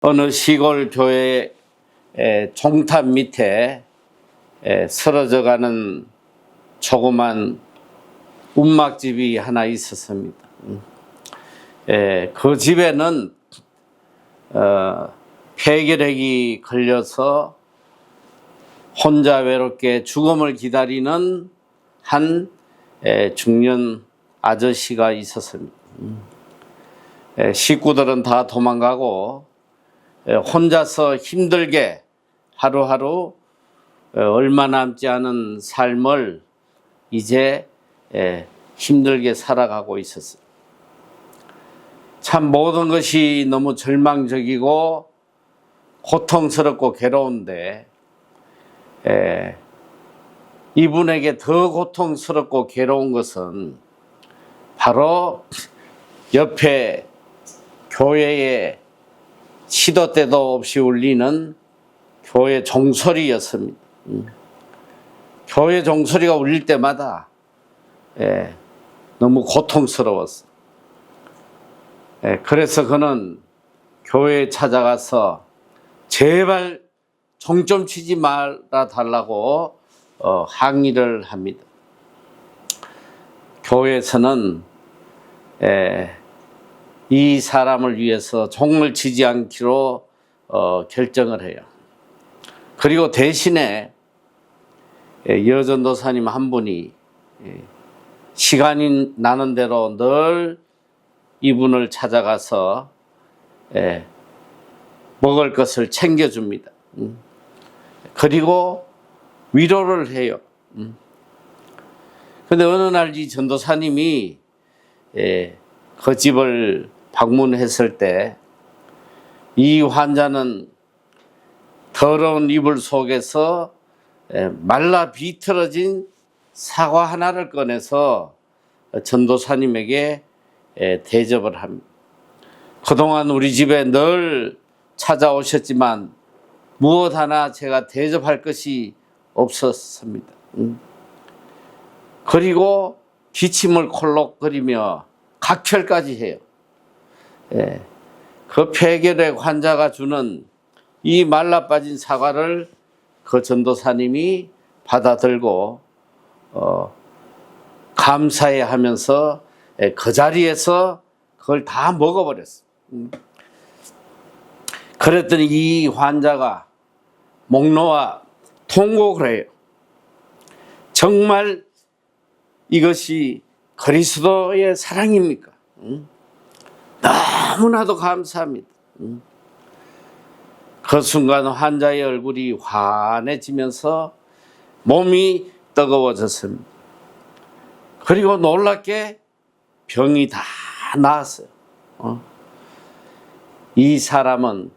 어느 시골 교회 종탑 밑에 쓰러져가는 조그만 운막집이 하나 있었습니다. 그 집에는 폐결핵이 걸려서 혼자 외롭게 죽음을 기다리는 한 중년 아저씨가 있었습니다. 식구들은 다 도망가고 혼자서 힘들게 하루하루 얼마 남지 않은 삶을 이제 힘들게 살아가고 있었어요. 참 모든 것이 너무 절망적이고 고통스럽고 괴로운데 이분에게 더 고통스럽고 괴로운 것은 바로 옆에 교회에 시도 때도 없이 울리는 교회 종소리였습니다. 교회 종소리가 울릴 때마다 너무 고통스러웠어요. 그래서 그는 교회에 찾아가서 제발 종 좀 치지 말아 달라고 항의를 합니다. 교회에서는 이 사람을 위해서 종을 치지 않기로 결정을 해요. 그리고 대신에 여전도사님 한 분이 시간이 나는 대로 늘 이분을 찾아가서 먹을 것을 챙겨줍니다. 그리고 위로를 해요. 그런데 어느 날 이 전도사님이 그 집을 방문했을 때 이 환자는 더러운 이불 속에서 말라 비틀어진 사과 하나를 꺼내서 전도사님에게 대접을 합니다. 그동안 우리 집에 늘 찾아오셨지만 무엇 하나 제가 대접할 것이 없었습니다. 그리고 기침을 콜록거리며 각혈까지 해요. 그 폐결핵 환자가 주는 이 말라빠진 사과를 그 전도사님이 받아들고 감사해 하면서 그 자리에서 그걸 다 먹어버렸어요. 그랬더니 이 환자가 목 놓아 통곡을 해요. 정말 이것이 그리스도의 사랑입니까? 너무나도 감사합니다. 그 순간 환자의 얼굴이 환해지면서 몸이 뜨거워졌습니다. 그리고 놀랍게 병이 다 나았어요. 이 사람은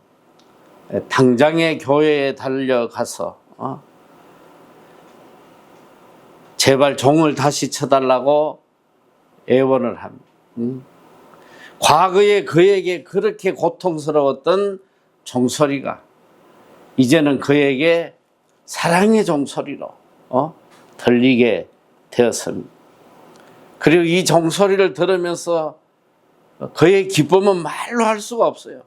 당장에 교회에 달려가서 제발 종을 다시 쳐달라고 애원을 합니다. 과거에 그에게 그렇게 고통스러웠던 종소리가 이제는 그에게 사랑의 종소리로 들리게 되었습니다. 그리고 이 종소리를 들으면서 그의 기쁨은 말로 할 수가 없어요.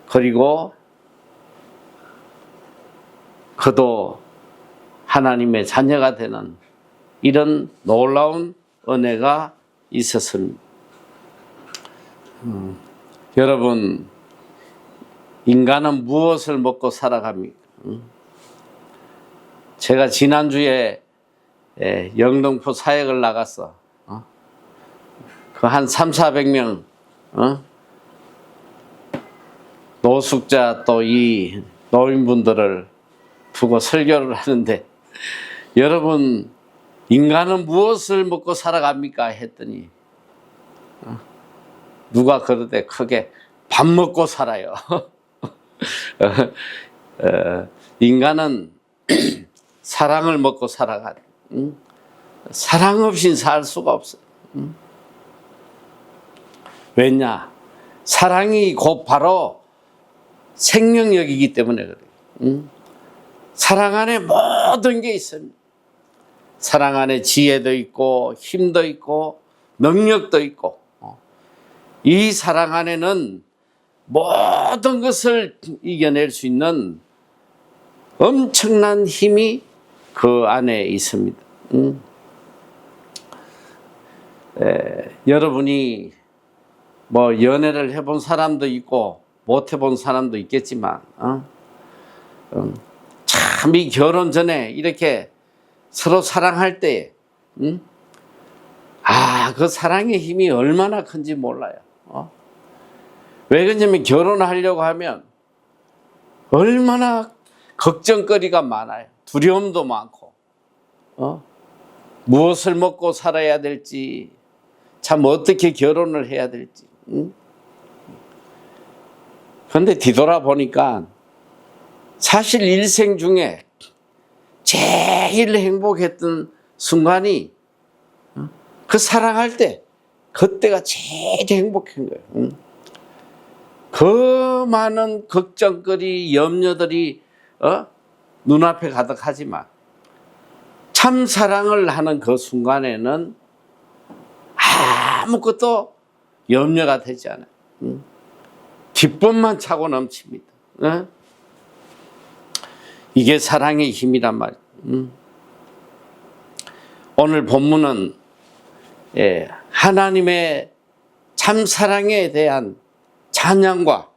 그리고 그도 하나님의 자녀가 되는 이런 놀라운 은혜가 있었습니다. 여러분, 인간은 무엇을 먹고 살아갑니까? 제가 지난주에 영등포 사역을 나갔어. 그 한 300~400명 노숙자 또 이 노인분들을 두고 설교를 하는데 여러분, 인간은 무엇을 먹고 살아갑니까? 했더니 누가 그러대 크게 밥 먹고 살아요. 인간은 사랑을 먹고 살아가요. 사랑 없이는 살 수가 없어요. 왜냐? 사랑이 곧 바로 생명력이기 때문에 그래요. 사랑 안에 모든 게 있습니다. 사랑 안에 지혜도 있고 힘도 있고 능력도 있고 이 사랑 안에는 모든 것을 이겨낼 수 있는 엄청난 힘이 그 안에 있습니다. 여러분이 뭐 연애를 해본 사람도 있고 못 해본 사람도 있겠지만 참 이 결혼 전에 이렇게 서로 사랑할 때 그 사랑의 힘이 얼마나 큰지 몰라요. 왜 그러냐면 결혼하려고 하면 얼마나 걱정거리가 많아요. 두려움도 많고 무엇을 먹고 살아야 될지, 참 어떻게 결혼을 해야 될지. 그런데 뒤돌아보니까 사실 일생 중에 제일 행복했던 순간이 그 사랑할 때, 그때가 제일 행복한 거예요. 그 많은 걱정거리, 염려들이 눈앞에 가득하지만 참 사랑을 하는 그 순간에는 아무것도 염려가 되지 않아요. 기쁨만 차고 넘칩니다. 이게 사랑의 힘이란 말이에요. 오늘 본문은 하나님의 참 사랑에 대한 찬양과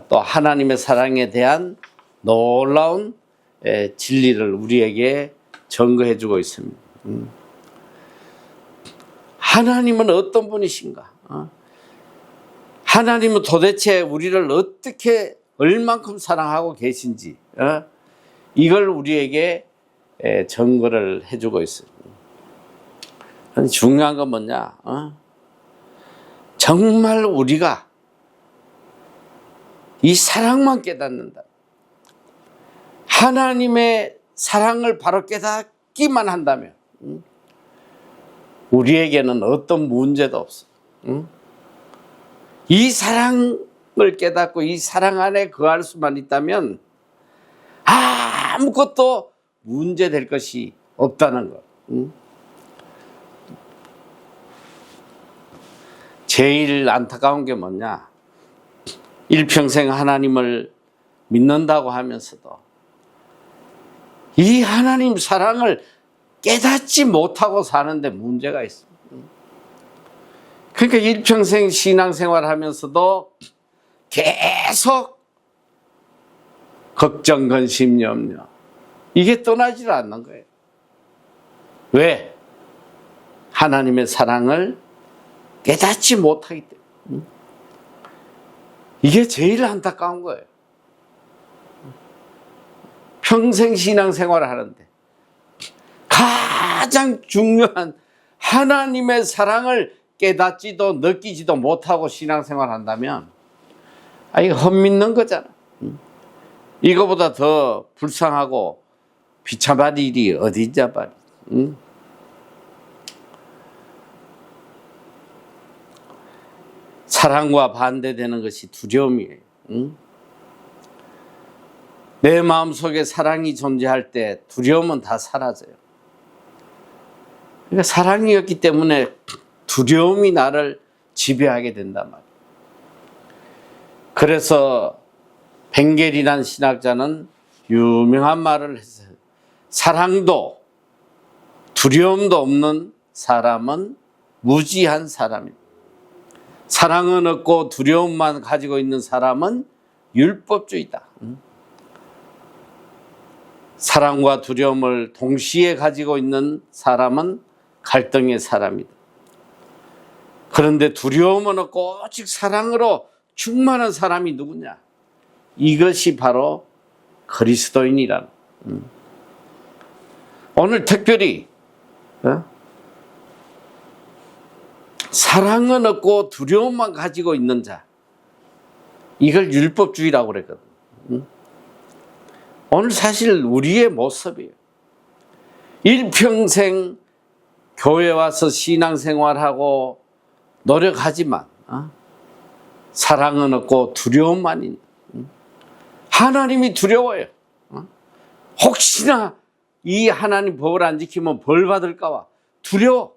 또 하나님의 사랑에 대한 놀라운 진리를 우리에게 증거해 주고 있습니다. 하나님은 어떤 분이신가? 하나님은 도대체 우리를 어떻게 얼만큼 사랑하고 계신지 이걸 우리에게 증거를 해주고 있어요. 중요한 건 뭐냐? 정말 우리가 이 사랑만 깨닫는다. 하나님의 사랑을 바로 깨닫기만 한다면 우리에게는 어떤 문제도 없어. 이 사랑을 깨닫고 이 사랑 안에 거할 수만 있다면 아무것도 문제될 것이 없다는 것. 제일 안타까운 게 뭐냐? 일평생 하나님을 믿는다고 하면서도 이 하나님 사랑을 깨닫지 못하고 사는데 문제가 있습니다. 그러니까 일평생 신앙생활 하면서도 계속 걱정, 근심, 염려 이게 떠나질 않는 거예요. 왜? 하나님의 사랑을 깨닫지 못하기 때문에. 이게 제일 안타까운 거예요. 평생 신앙생활을 하는데 가장 중요한 하나님의 사랑을 깨닫지도 느끼지도 못하고 신앙생활을 한다면 이거 헛믿는 거잖아. 이거보다 더 불쌍하고 비참한 일이 어디 있냐 말이야. 사랑과 반대되는 것이 두려움이에요. 내 마음속에 사랑이 존재할 때 두려움은 다 사라져요. 그러니까 사랑이었기 때문에 두려움이 나를 지배하게 된단 말이에요. 그래서 벵겔이라는 신학자는 유명한 말을 했어요. 사랑도 두려움도 없는 사람은 무지한 사람입니다. 사랑은 없고 두려움만 가지고 있는 사람은 율법주의다. 사랑과 두려움을 동시에 가지고 있는 사람은 갈등의 사람이다. 그런데 두려움은 없고 오직 사랑으로 충만한 사람이 누구냐? 이것이 바로 그리스도인이라는. 오늘 특별히 사랑은 없고 두려움만 가지고 있는 자, 이걸 율법주의라고 그랬거든. 오늘 사실 우리의 모습이에요. 일평생 교회 와서 신앙생활하고 노력하지만 사랑은 없고 두려움만 있는. 하나님이 두려워요. 혹시나 이 하나님 법을 안 지키면 벌 받을까 봐 두려워.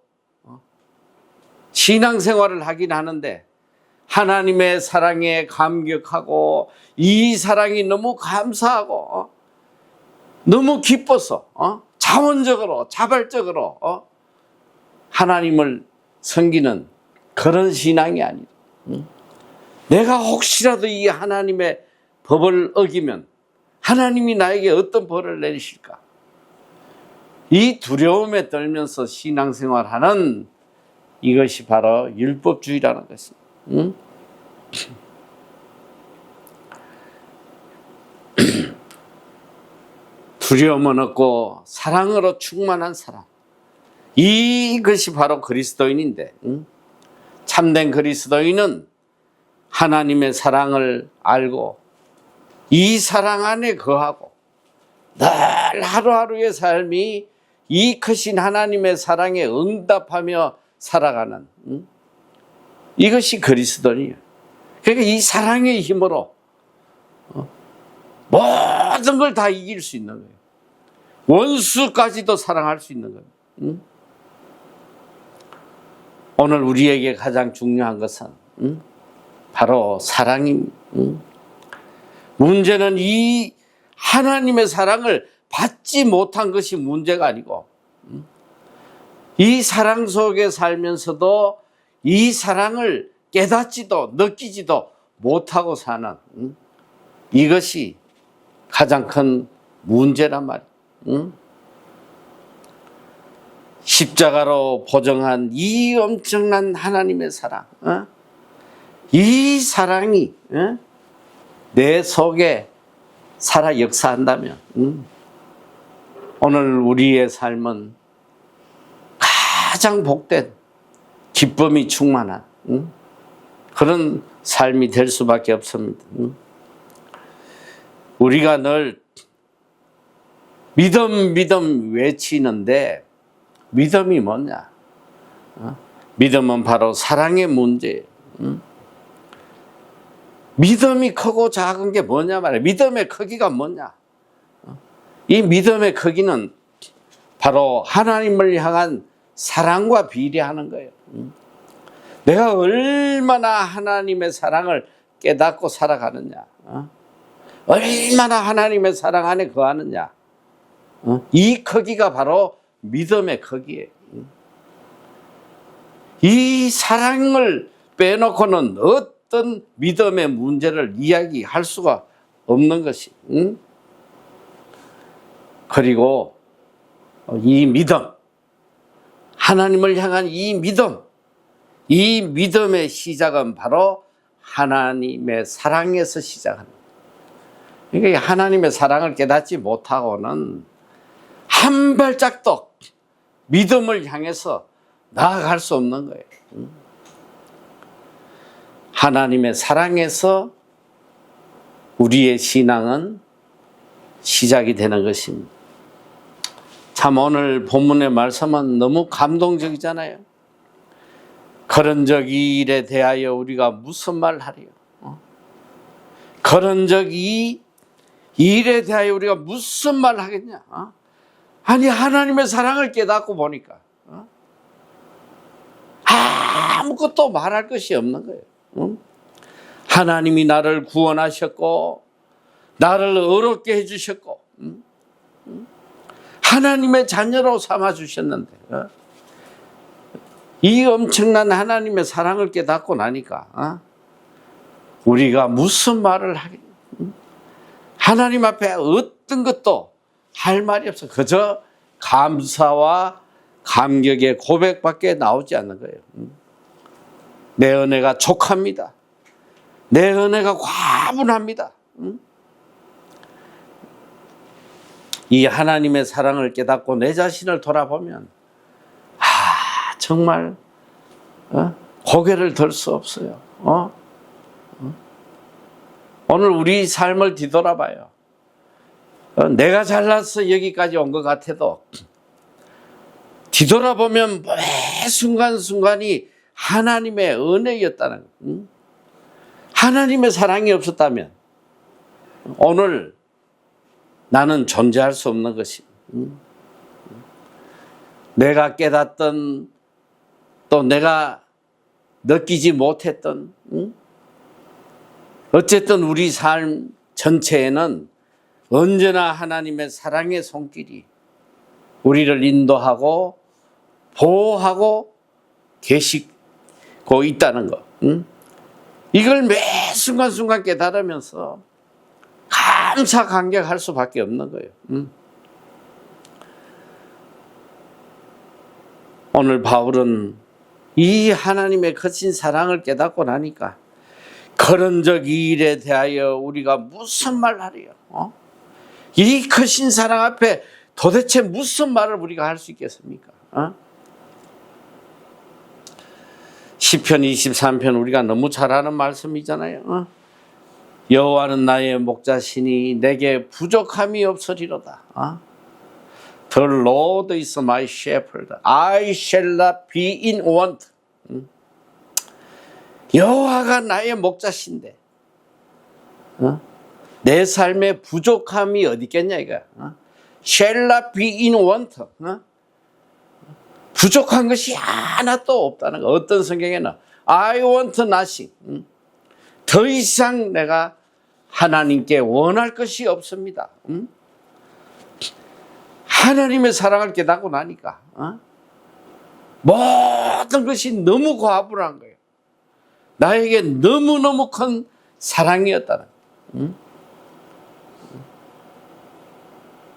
신앙생활을 하긴 하는데 하나님의 사랑에 감격하고 이 사랑이 너무 감사하고 너무 기뻐서 자원적으로 자발적으로 하나님을 섬기는 그런 신앙이 아니다. 내가 혹시라도 이 하나님의 법을 어기면 하나님이 나에게 어떤 벌을 내리실까? 이 두려움에 떨면서 신앙생활하는 이것이 바로 율법주의라는 것입니다. 두려움은 없고 사랑으로 충만한 사람, 이것이 바로 그리스도인인데, 참된 그리스도인은 하나님의 사랑을 알고 이 사랑 안에 거하고 늘 하루하루의 삶이 이 크신 하나님의 사랑에 응답하며 살아가는, 이것이 그리스도인이에요. 그러니까 이 사랑의 힘으로 모든 걸 다 이길 수 있는 거예요. 원수까지도 사랑할 수 있는 거예요. 오늘 우리에게 가장 중요한 것은 바로 사랑입니다. 문제는 이 하나님의 사랑을 받지 못한 것이 문제가 아니고, 이 사랑 속에 살면서도 이 사랑을 깨닫지도 느끼지도 못하고 사는, 이것이 가장 큰 문제란 말이에요. 십자가로 보정한 이 엄청난 하나님의 사랑, 이 사랑이 내 속에 살아 역사한다면 오늘 우리의 삶은 가장 복된 기쁨이 충만한 그런 삶이 될 수밖에 없습니다. 우리가 늘 믿음 외치는데 믿음이 뭐냐? 믿음은 바로 사랑의 문제예요. 믿음이 크고 작은 게 뭐냐 말이야. 믿음의 크기가 뭐냐? 이 믿음의 크기는 바로 하나님을 향한 사랑과 비례하는 거예요. 내가 얼마나 하나님의 사랑을 깨닫고 살아가느냐, 얼마나 하나님의 사랑 안에 거하느냐, 이 크기가 바로 믿음의 크기예요. 이 사랑을 빼놓고는 어떤 믿음의 문제를 이야기할 수가 없는 것이. 그리고 이 믿음, 하나님을 향한 이 믿음의 시작은 바로 하나님의 사랑에서 시작합니다. 그러니까 하나님의 사랑을 깨닫지 못하고는 한 발짝도 믿음을 향해서 나아갈 수 없는 거예요. 하나님의 사랑에서 우리의 신앙은 시작이 되는 것입니다. 참 오늘 본문의 말씀은 너무 감동적이잖아요. 그런 적 이 일에 대하여 우리가 무슨 말 하리요? 그런 적 이 일에 대하여 우리가 무슨 말 하겠냐? 아니 하나님의 사랑을 깨닫고 보니까 아무것도 말할 것이 없는 거예요. 하나님이 나를 구원하셨고 나를 어렵게 해주셨고 하나님의 자녀로 삼아주셨는데 이 엄청난 하나님의 사랑을 깨닫고 나니까 우리가 무슨 말을 하겠냐. 하나님 앞에 어떤 것도 할 말이 없어. 그저 감사와 감격의 고백밖에 나오지 않는 거예요. 내 은혜가 족합니다. 내 은혜가 과분합니다. 이 하나님의 사랑을 깨닫고 내 자신을 돌아보면 정말 고개를 들 수 없어요. 오늘 우리 삶을 뒤돌아봐요. 내가 잘나서 여기까지 온 것 같아도 뒤돌아보면 매 순간순간이 하나님의 은혜였다는 거예요. 하나님의 사랑이 없었다면 오늘 나는 존재할 수 없는 것이, 내가 깨닫던 또 내가 느끼지 못했던 어쨌든 우리 삶 전체에는 언제나 하나님의 사랑의 손길이 우리를 인도하고 보호하고 계시고 있다는 것. 이걸 매 순간순간 깨달으면서 감사 감격할 수밖에 없는 거예요. 오늘 바울은 이 하나님의 거친 사랑을 깨닫고 나니까 거른적 이 일에 대하여 우리가 무슨 말 하리요? 이 거친 사랑 앞에 도대체 무슨 말을 우리가 할 수 있겠습니까? 시편 23편 우리가 너무 잘 아는 말씀이잖아요. 여호와는 나의 목자시니 내게 부족함이 없으리로다. The Lord is my shepherd. I shall not be in want. 여호와가 나의 목자신데 내 삶에 부족함이 어디 있겠냐 이거. Shall not be in want. 부족한 것이 하나도 없다는 거. 어떤 성경에는 I want nothing. 더 이상 내가 하나님께 원할 것이 없습니다. 하나님의 사랑을 깨닫고 나니까 모든 것이 너무 과분한 거예요. 나에게 너무너무 큰 사랑이었다는 거예요.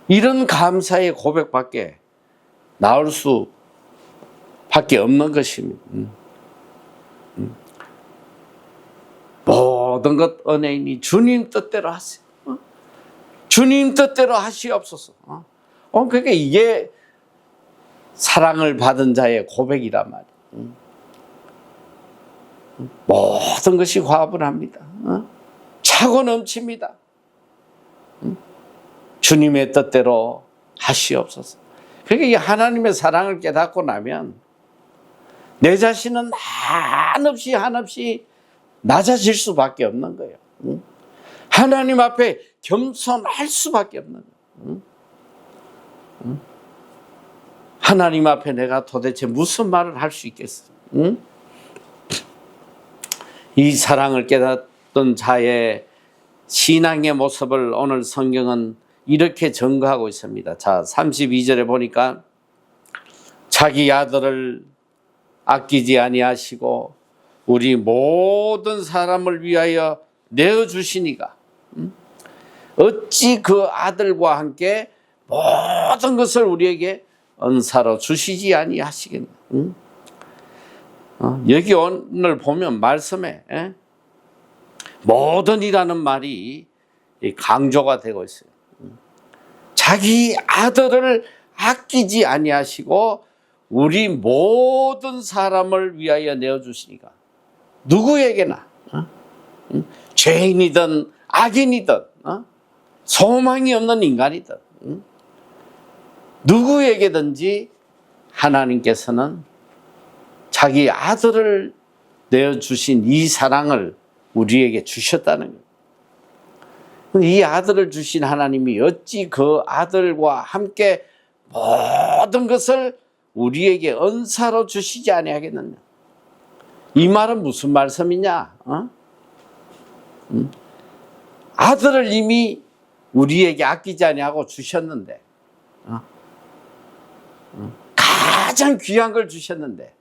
이런 감사의 고백밖에 나올 수밖에 없는 것입니다. 모든 것 은혜이니 주님 뜻대로 하세요. 주님 뜻대로 하시옵소서. 그러니까 이게 사랑을 받은 자의 고백이란 말이에요. 모든 것이 과분합니다. 차고 넘칩니다. 주님의 뜻대로 하시옵소서. 그러니까 이 하나님의 사랑을 깨닫고 나면 내 자신은 한없이 낮아질 수밖에 없는 거예요. 하나님 앞에 겸손할 수밖에 없는 거예요. 하나님 앞에 내가 도대체 무슨 말을 할 수 있겠어? 이 사랑을 깨닫던 자의 신앙의 모습을 오늘 성경은 이렇게 증거하고 있습니다. 자, 32절에 보니까 자기 아들을 아끼지 아니하시고 우리 모든 사람을 위하여 내어주시니가 어찌 그 아들과 함께 모든 것을 우리에게 은사로 주시지 아니하시겠나. 여기 오늘 보면 말씀에 모든이라는 말이 강조가 되고 있어요. 자기 아들을 아끼지 아니하시고 우리 모든 사람을 위하여 내어주시니까 누구에게나 죄인이든 악인이든 소망이 없는 인간이든 누구에게든지 하나님께서는 자기 아들을 내어주신 이 사랑을 우리에게 주셨다는 거예요. 이 아들을 주신 하나님이 어찌 그 아들과 함께 모든 것을 우리에게 은사로 주시지 아니하겠느냐. 이 말은 무슨 말씀이냐? 아들을 이미 우리에게 아끼지 아니하고 주셨는데 가장 귀한 걸 주셨는데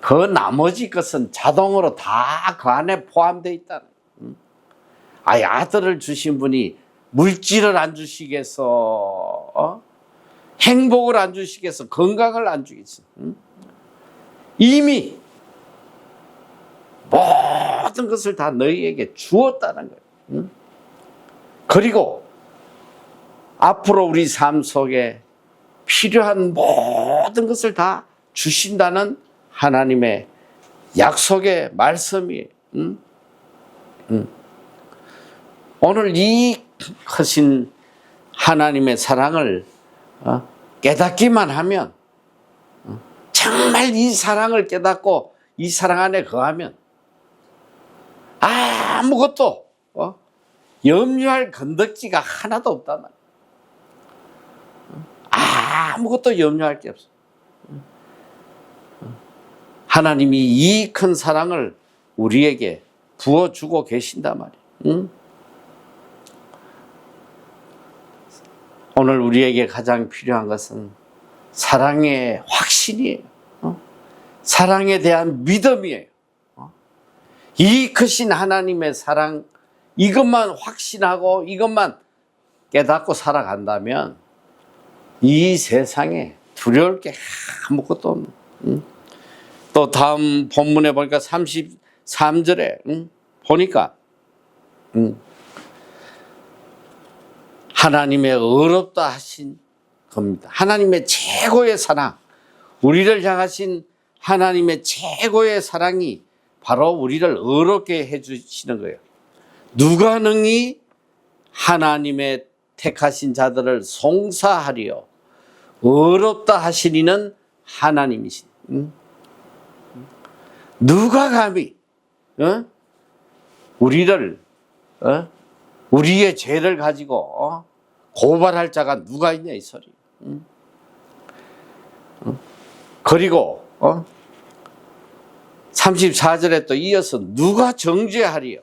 그 나머지 것은 자동으로 다 그 안에 포함되어 있다는 거예요. 아들을 주신 분이 물질을 안 주시겠어? 행복을 안 주시겠어? 건강을 안 주겠어? 이미 모든 것을 다 너희에게 주었다는 거예요. 그리고 앞으로 우리 삶 속에 필요한 모든 것을 다 주신다는 하나님의 약속의 말씀이에요. 오늘 이 크신 하나님의 사랑을 깨닫기만 하면 정말 이 사랑을 깨닫고 이 사랑 안에 거하면 아무것도 염려할 건덕지가 하나도 없단 말이에요. 아무것도 염려할 게 없어. 하나님이 이 큰 사랑을 우리에게 부어주고 계신단 말이에요. 응? 오늘 우리에게 가장 필요한 것은 사랑의 확신이에요. 사랑에 대한 믿음이에요. 이 크신 하나님의 사랑, 이것만 확신하고 이것만 깨닫고 살아간다면 이 세상에 두려울 게 아무것도 없는. 또 다음 본문에 보니까 33절에 보니까 하나님의 의롭다 하신 겁니다. 하나님의 최고의 사랑, 우리를 향하신 하나님의 최고의 사랑이 바로 우리를 의롭게 해주시는 거예요. 누가 능히 하나님의 택하신 자들을 송사하리요 의롭다 하시니는 하나님이신. 누가 감히 우리를 우리의 죄를 가지고 고발할 자가 누가 있냐 이 소리. 그리고 34절에 또 이어서 누가 정죄하리요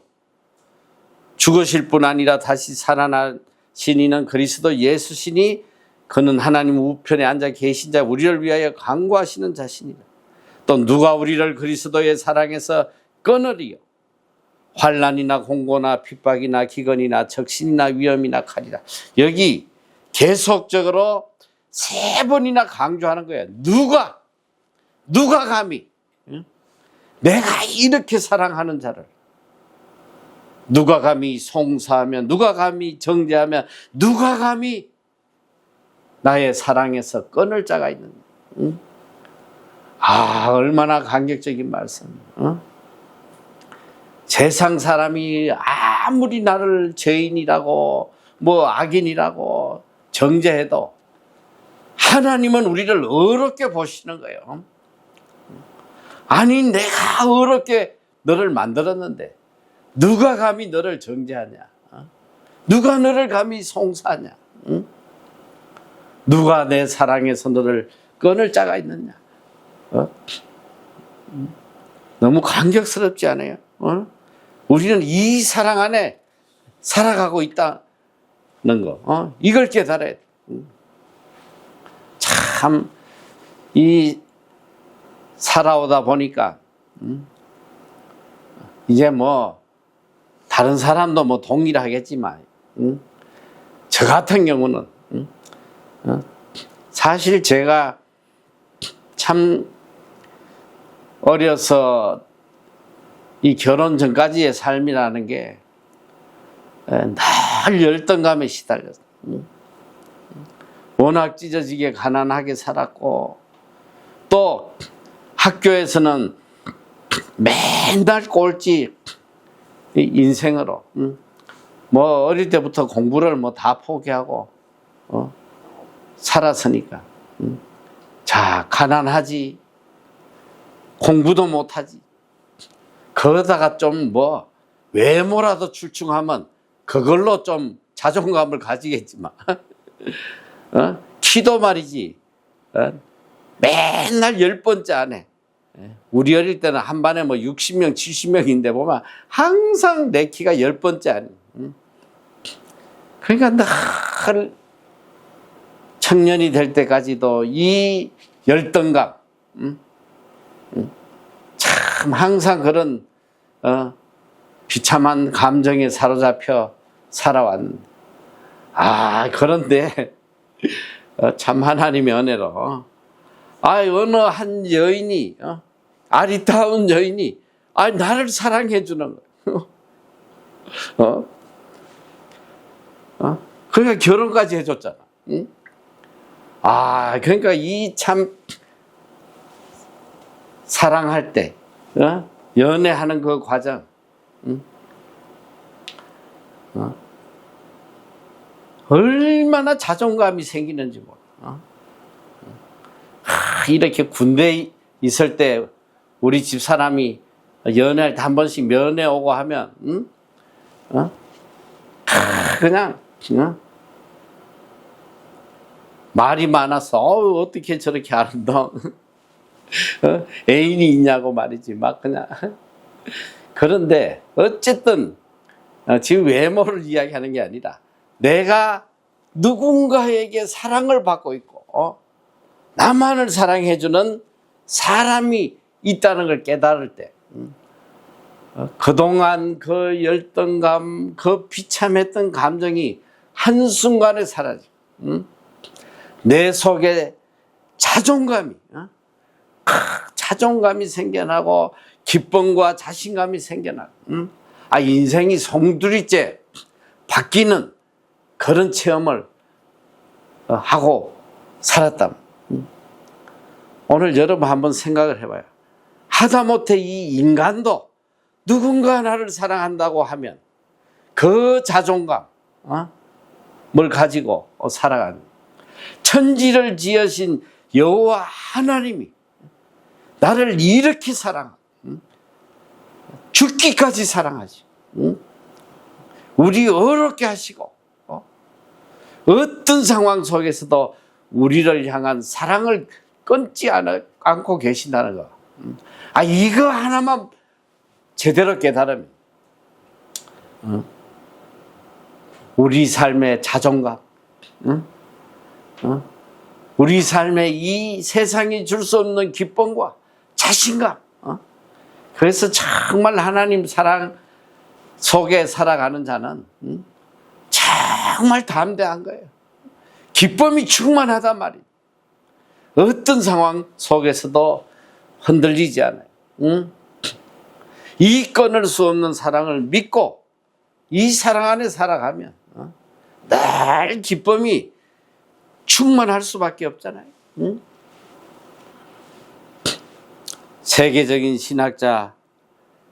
죽으실 뿐 아니라 다시 살아나시니는 그리스도 예수시니 그는 하나님 우편에 앉아 계신 자 우리를 위하여 간구하시는 자신이다. 또 누가 우리를 그리스도의 사랑에서 끊으리요 환난이나 공고나 핍박이나 기근이나 적신이나 위험이나 칼이라. 여기 계속적으로 3번이나 강조하는 거예요. 누가 감히 내가 이렇게 사랑하는 자를 누가 감히 송사하며 누가 감히 정죄하며 누가 감히 나의 사랑에서 끊을 자가 있는가. 얼마나 감격적인 말씀. 세상 사람이 아무리 나를 죄인이라고 악인이라고 정죄해도 하나님은 우리를 어렵게 보시는 거예요. 아니 내가 어렵게 너를 만들었는데 누가 감히 너를 정죄하냐. 누가 너를 감히 송사하냐. 누가 내 사랑에서 너를 끊을 자가 있느냐. 너무 감격스럽지 않아요? 우리는 이 사랑 안에 살아가고 있다는 거. 이걸 깨달아야 돼. 참 이 살아오다 보니까 이제 다른 사람도 동일하겠지만 저 같은 경우는 사실 제가 참 어려서 이 결혼 전까지의 삶이라는 게 늘 열등감에 시달렸어요. 워낙 찢어지게 가난하게 살았고 또 학교에서는 맨날 꼴찌 인생으로 어릴 때부터 공부를 다 포기하고 살았으니까 자 가난하지 공부도 못하지 그러다가 좀 외모라도 출중하면 그걸로 좀 자존감을 가지겠지만 키도 말이지 맨날 10번째 안에 우리 어릴 때는 한 반에 60명 70명인데 보면 항상 내 키가 10번째 안에 그러니까 늘 청년이 될 때까지도 이 열등감 참 항상 그런 비참한 감정에 사로잡혀 살아왔는데 그런데 참 하나님의 은혜로 어느 한 여인이 아리따운 여인이 나를 사랑해 주는 거예요. 그러니까 결혼까지 해줬잖아. 그러니까 이 참 사랑할 때 연애하는 그 과정 얼마나 자존감이 생기는지 몰라. 이렇게 군대에 있을 때 우리 집 사람이 연애할 때 한 번씩 면회 오고 하면 그냥 말이 많아서 어떻게 저렇게 아름다운 애인이 있냐고 말이지 그냥 그런데 어쨌든 지금 외모를 이야기하는 게 아니라 내가 누군가에게 사랑을 받고 있고 나만을 사랑해주는 사람이 있다는 걸 깨달을 때 그동안 그 열등감, 그 비참했던 감정이 한순간에 사라지고 내 속에 자존감이 생겨나고 기쁨과 자신감이 생겨나고 인생이 송두리째 바뀌는 그런 체험을 하고 살았다. 오늘 여러분 한번 생각을 해봐요. 하다못해 이 인간도 누군가 나를 사랑한다고 하면 그 자존감을 가지고 살아가는, 천지를 지으신 여호와 하나님이 나를 이렇게 사랑하고 죽기까지 사랑하지, 우리 어렵게 하시고 어떤 상황 속에서도 우리를 향한 사랑을 끊지 않고 계신다는 거. 이거 하나만 제대로 깨달으면 우리 삶의 자존감, 우리 삶의 이 세상이 줄 수 없는 기쁨과 자신감, 그래서 정말 하나님 사랑 속에 살아가는 자는 정말 담대한 거예요. 기쁨이 충만하단 말이에요. 어떤 상황 속에서도 흔들리지 않아요. 이 끊을 수 없는 사랑을 믿고 이 사랑 안에 살아가면 늘 기쁨이 충만할 수밖에 없잖아요. 세계적인 신학자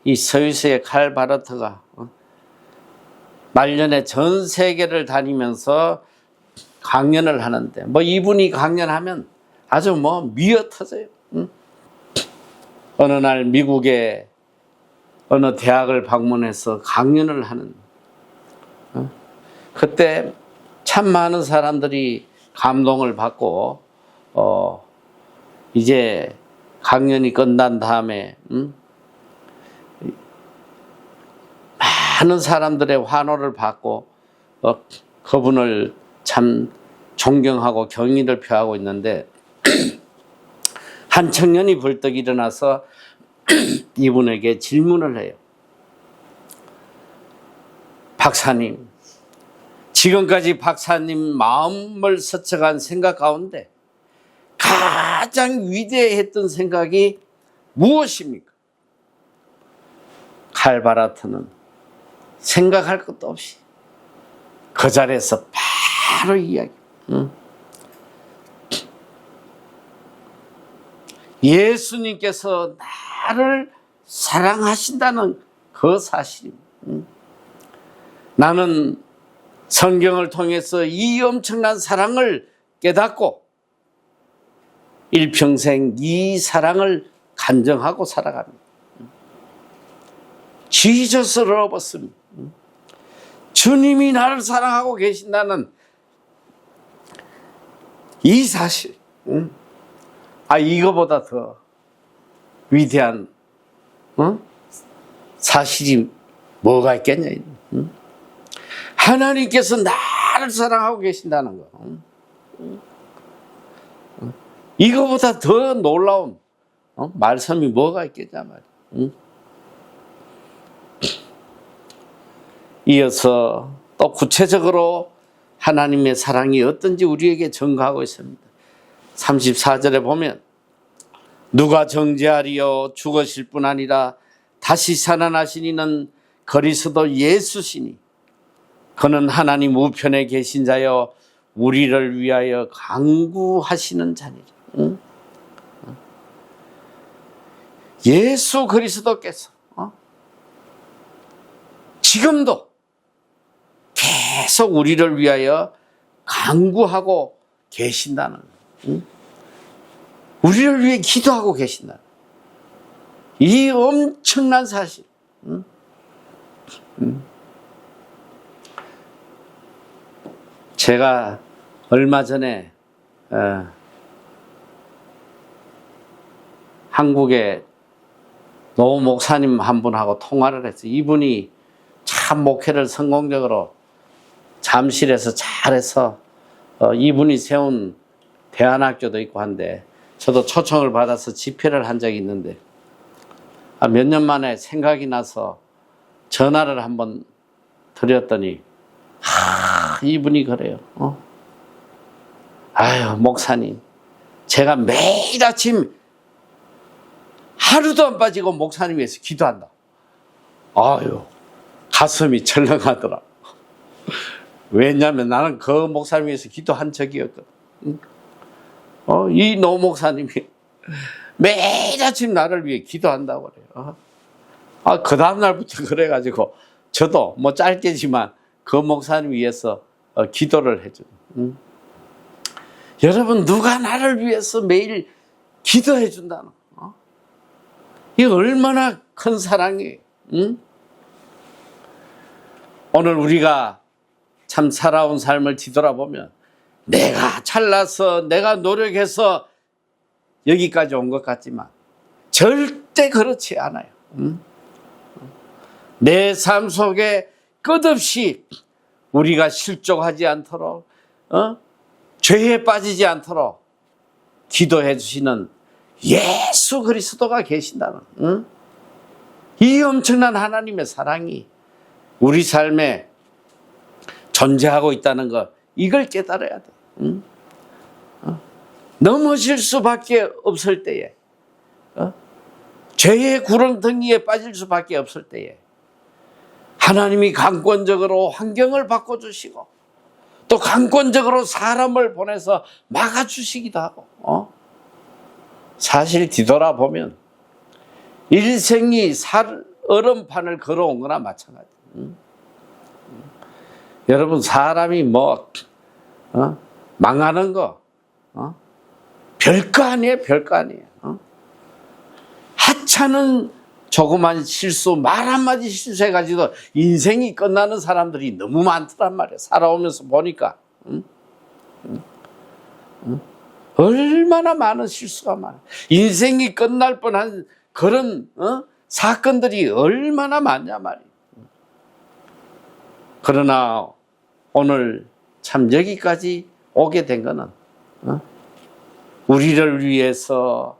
이 서유서의 칼 바르트가 말년에 전 세계를 다니면서 강연을 하는데 이분이 강연하면 아주 미어 터져요. 어느 날 미국의 어느 대학을 방문해서 강연을 하는, 그때 참 많은 사람들이 감동을 받고 이제 강연이 끝난 다음에 많은 사람들의 환호를 받고 그분을 참 존경하고 경의를 표하고 있는데 한 청년이 벌떡 일어나서 이분에게 질문을 해요. 박사님, 지금까지 박사님 마음을 스쳐간 생각 가운데 가장 위대했던 생각이 무엇입니까? 칼 바르트는 생각할 것도 없이 그 자리에서 바로 이야기. 예수님께서 나를 사랑하신다는 그 사실입니다. 나는 성경을 통해서 이 엄청난 사랑을 깨닫고 일평생 이 사랑을 간증하고 살아갑니다. Jesus loves me. 주님이 나를 사랑하고 계신다는 이 사실, 이거보다 더 위대한 사실이 뭐가 있겠냐. 하나님께서 나를 사랑하고 계신다는 거, 이거보다 더 놀라운 말씀이 뭐가 있겠냐 말이야. 이어서 또 구체적으로 하나님의 사랑이 어떤지 우리에게 증거하고 있습니다. 34절에 보면 누가 정죄하리요, 죽으실 뿐 아니라 다시 살아나신 이는 그리스도 예수시니 그는 하나님 우편에 계신 자여 우리를 위하여 간구하시는 자니라. 예수 그리스도께서 지금도 계속 우리를 위하여 간구하고 계신다는 거예요. 우리를 위해 기도하고 계신다는 거예요. 이 엄청난 사실. 제가 얼마 전에 한국에 노 목사님 한 분하고 통화를 했어요. 이분이 참 목회를 성공적으로 잠실에서 잘해서 이분이 세운 대안학교도 있고 한데 저도 초청을 받아서 집회를 한 적이 있는데 몇 년 만에 생각이 나서 전화를 한번 드렸더니 이분이 그래요. 아유 목사님, 제가 매일 아침 하루도 안 빠지고 목사님 위해서 기도한다. 아유 가슴이 철렁하더라. 왜냐하면 나는 그 목사님 위해서 기도한 적이 없거든. 이 노 목사님이 매일 아침 나를 위해 기도한다고 그래요. 그 다음날부터 그래가지고 저도 뭐 짧게지만 그 목사님 위해서 기도를 해줘. 여러분, 누가 나를 위해서 매일 기도해 준다는 이게 얼마나 큰 사랑이에요. 오늘 우리가 참 살아온 삶을 뒤돌아보면 내가 잘나서 내가 노력해서 여기까지 온 것 같지만 절대 그렇지 않아요. 내 삶 속에 끝없이 우리가 실족하지 않도록 죄에 빠지지 않도록 기도해 주시는 예수 그리스도가 계신다는 이 엄청난 하나님의 사랑이 우리 삶에 존재하고 있다는 것, 이걸 깨달아야 돼. 넘어질 수밖에 없을 때에, 죄의 구렁텅이에 빠질 수밖에 없을 때에 하나님이 강권적으로 환경을 바꿔주시고 또 강권적으로 사람을 보내서 막아주시기도 하고 사실 뒤돌아보면 일생이 얼음판을 걸어온 거나 마찬가지. 여러분, 사람이 망하는 거 별거 아니에요. 별거 아니에요. 하찮은 조그만 실수, 말 한마디 실수해가지고 인생이 끝나는 사람들이 너무 많더란 말이에요. 살아오면서 보니까. 얼마나 많은 실수가 많아요. 인생이 끝날 뻔한 그런 사건들이 얼마나 많냐 말이에요. 그러나 오늘 참 여기까지 오게 된 거는 우리를 위해서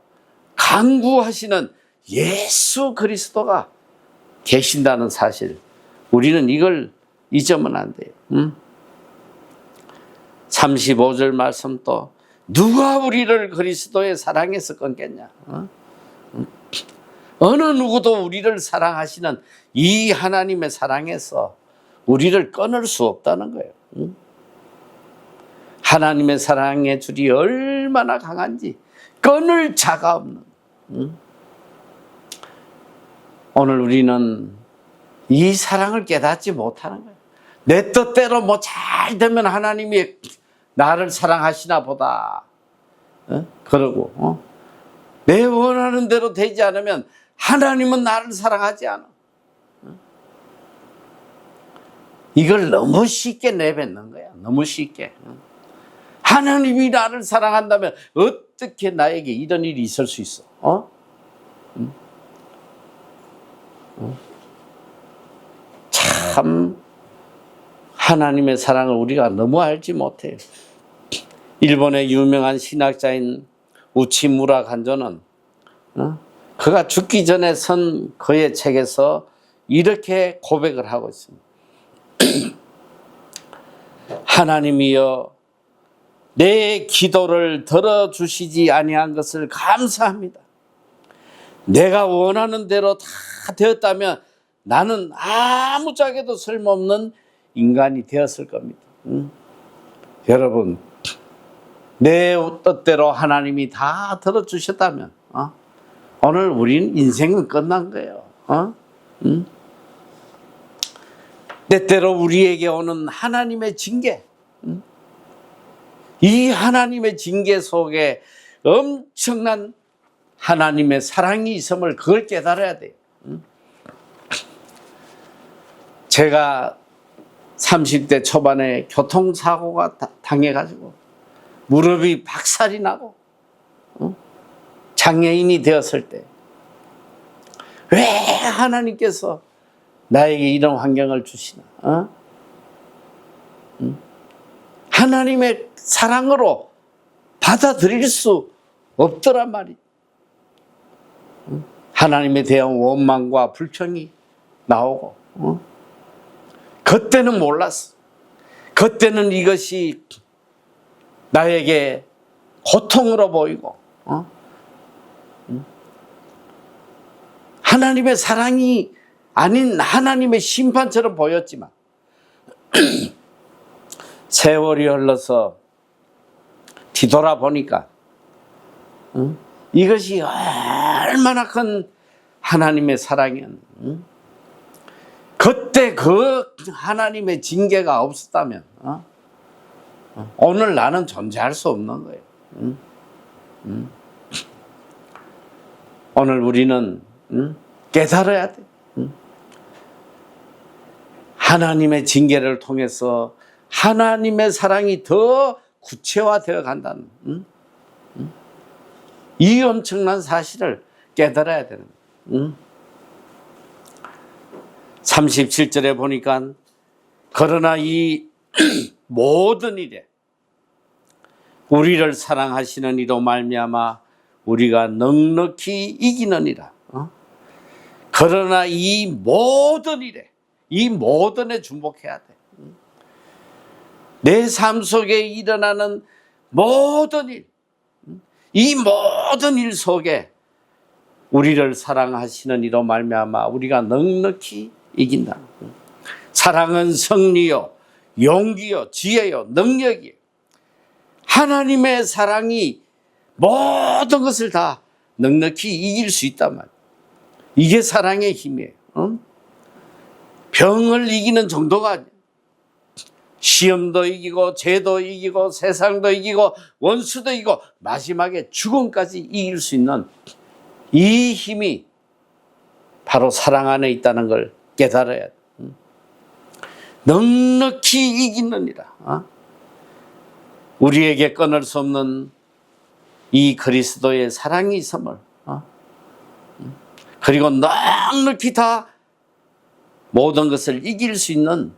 간구하시는 예수 그리스도가 계신다는 사실, 우리는 이걸 잊으면 안 돼요. 35절 말씀 또 누가 우리를 그리스도의 사랑에서 끊겠냐. 어느 누구도 우리를 사랑하시는 이 하나님의 사랑에서 우리를 끊을 수 없다는 거예요. 하나님의 사랑의 줄이 얼마나 강한지 끊을 자가 없는. 오늘 우리는 이 사랑을 깨닫지 못하는 거예요. 내 뜻대로 뭐 잘 되면 하나님이 나를 사랑하시나 보다. 그러고 내 원하는 대로 되지 않으면 하나님은 나를 사랑하지 않아. 이걸 너무 쉽게 내뱉는 거야. 너무 쉽게. 하나님이 나를 사랑한다면 어떻게 나에게 이런 일이 있을 수 있어? 참 하나님의 사랑을 우리가 너무 알지 못해요. 일본의 유명한 신학자인 우치무라 간조는 그가 죽기 전에 쓴 그의 책에서 이렇게 고백을 하고 있습니다. 하나님이여, 내 기도를 들어주시지 아니한 것을 감사합니다. 내가 원하는 대로 다 되었다면 나는 아무짝에도 쓸모없는 인간이 되었을 겁니다. 여러분, 내 뜻대로 하나님이 다 들어주셨다면 오늘 우리는 인생은 끝난 거예요. 때때로 우리에게 오는 하나님의 징계, 이 하나님의 징계 속에 엄청난 하나님의 사랑이 있음을 그걸 깨달아야 돼요. 제가 30대 초반에 교통사고가 당해가지고 무릎이 박살이 나고 장애인이 되었을 때 왜 하나님께서 나에게 이런 환경을 주시나? 하나님의 사랑으로 받아들일 수 없더란 말이야. 하나님에 대한 원망과 불평이 나오고, 그때는 몰랐어. 그때는 이것이 나에게 고통으로 보이고, 하나님의 사랑이 아닌 하나님의 심판처럼 보였지만, 세월이 흘러서 뒤돌아보니까 이것이 얼마나 큰 하나님의 사랑이었는지, 그때 그 하나님의 징계가 없었다면 오늘 나는 존재할 수 없는 거예요. 오늘 우리는 깨달아야 돼. 하나님의 징계를 통해서 하나님의 사랑이 더 구체화되어 간다는 이 엄청난 사실을 깨달아야 되는 거예요. 37절에 보니까 그러나 이 모든 일에 우리를 사랑하시는 이로 말미암아 우리가 넉넉히 이기느니라. 그러나 이 모든 일에, 이 모든에 주목해야 돼. 내 삶 속에 일어나는 모든 일, 이 모든 일 속에 우리를 사랑하시는 이로 말미암아 우리가 넉넉히 이긴다. 사랑은 승리요, 용기요, 지혜요, 능력이요. 하나님의 사랑이 모든 것을 다 넉넉히 이길 수 있단 말이에요. 이게 사랑의 힘이에요. 병을 이기는 정도가 아니에요. 시험도 이기고 죄도 이기고 세상도 이기고 원수도 이기고 마지막에 죽음까지 이길 수 있는 이 힘이 바로 사랑 안에 있다는 걸 깨달아야 돼. 넉넉히 이기느니라. 우리에게 끊을 수 없는 이 그리스도의 사랑이 있음을, 그리고 넉넉히 다 모든 것을 이길 수 있는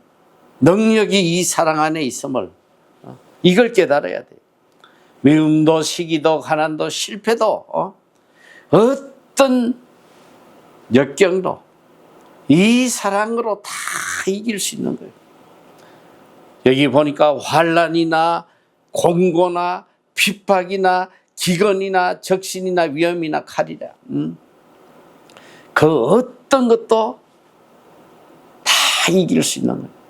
능력이 이 사랑 안에 있음을, 이걸 깨달아야 돼. 미움도 시기도 가난도 실패도 어떤 역경도 이 사랑으로 다 이길 수 있는 거예요. 여기 보니까 환난이나 공고나 핍박이나 기근이나 적신이나 위험이나 칼이라, 그 어떤 것도 다 이길 수 있는 거예요.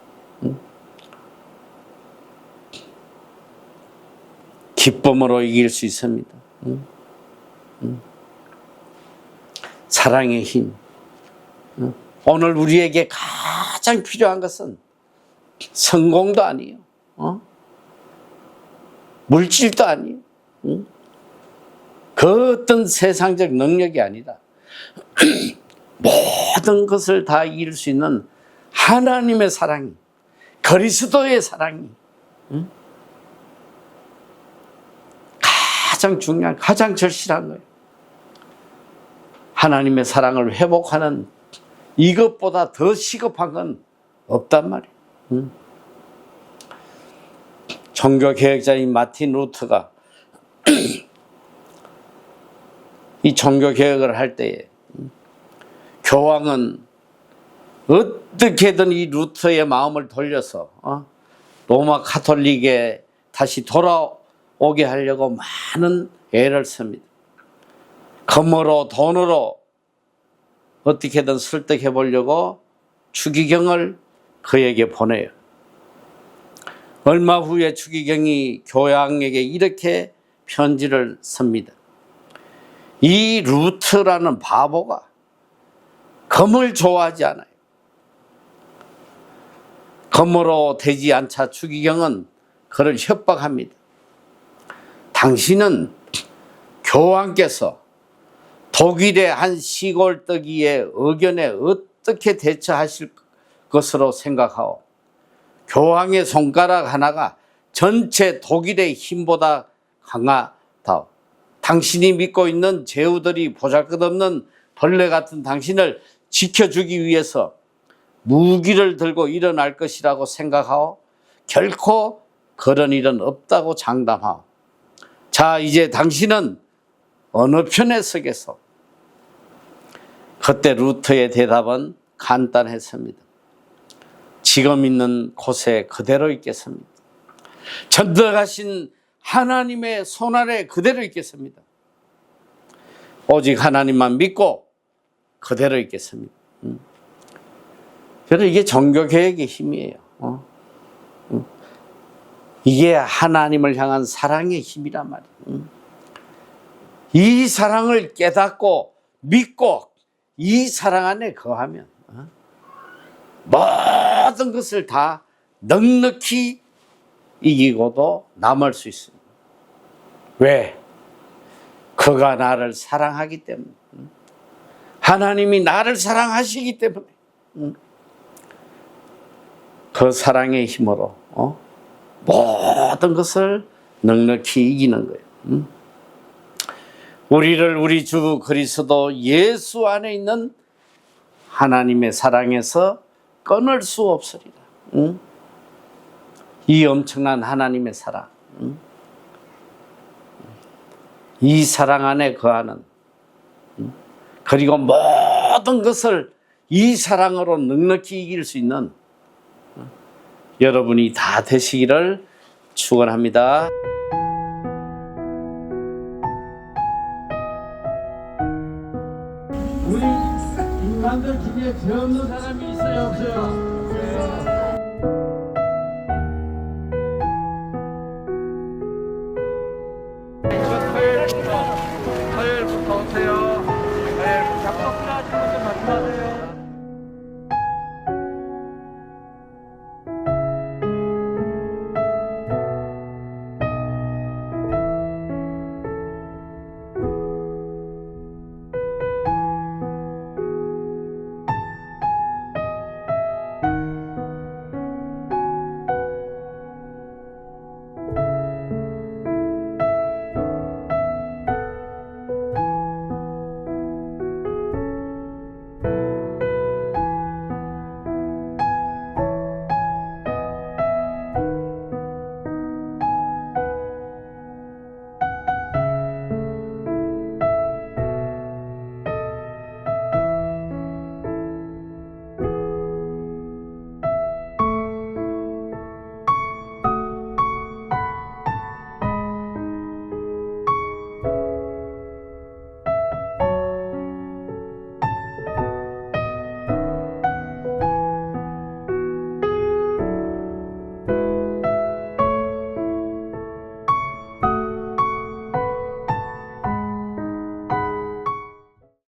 기쁨으로 이길 수 있습니다. 사랑의 힘. 오늘 우리에게 가장 필요한 것은 성공도 아니에요. 물질도 아니에요. 그 어떤 세상적 능력이 아니다. 모든 것을 다 이길 수 있는 하나님의 사랑이, 그리스도의 사랑이 가장 중요한, 가장 절실한 거예요. 하나님의 사랑을 회복하는 이것보다 더 시급한 건 없단 말이에요. 종교개혁자인 마틴 루터가 이 종교개혁을 할 때에 교황은 어떻게든 이 루터의 마음을 돌려서 로마 가톨릭에 다시 돌아오게 하려고 많은 애를 씁니다. 금으로 돈으로 어떻게든 설득해 보려고 추기경을 그에게 보내요. 얼마 후에 추기경이 교황에게 이렇게 편지를 씁니다. 이 루터라는 바보가 금을 좋아하지 않아요. 금으로 되지 않자 추기경은 그를 협박합니다. 당신은 교황께서 독일의 한 시골 떡이의 의견에 어떻게 대처하실 것으로 생각하오? 교황의 손가락 하나가 전체 독일의 힘보다 강하다오. 당신이 믿고 있는 제후들이 보잘것없는 벌레 같은 당신을 지켜주기 위해서 무기를 들고 일어날 것이라고 생각하오. 결코 그런 일은 없다고 장담하오. 자, 이제 당신은 어느 편에 서겠소? 그때 루터의 대답은 간단했습니다. 지금 있는 곳에 그대로 있겠습니다. 전능하신 하나님의 손 아래 그대로 있겠습니다. 오직 하나님만 믿고 그대로 있겠습니다. 저는 이게 종교개혁의 힘이에요. 이게 하나님을 향한 사랑의 힘이란 말이에요. 이 사랑을 깨닫고 믿고 이 사랑 안에 거하면 모든 것을 다 넉넉히 이기고도 남을 수 있습니다. 왜? 그가 나를 사랑하기 때문에. 하나님이 나를 사랑하시기 때문에. 그 사랑의 힘으로 모든 것을 넉넉히 이기는 거예요. 우리를 우리 주 그리스도 예수 안에 있는 하나님의 사랑에서 끊을 수 없으리라. 이 엄청난 하나님의 사랑, 이 사랑 안에 거하는, 그리고 모든 것을 이 사랑으로 넉넉히 이길 수 있는 여러분이 다 되시기를 축원합니다. 우리 인간들 중에 죄 없는 사람이 있어요, 없어요?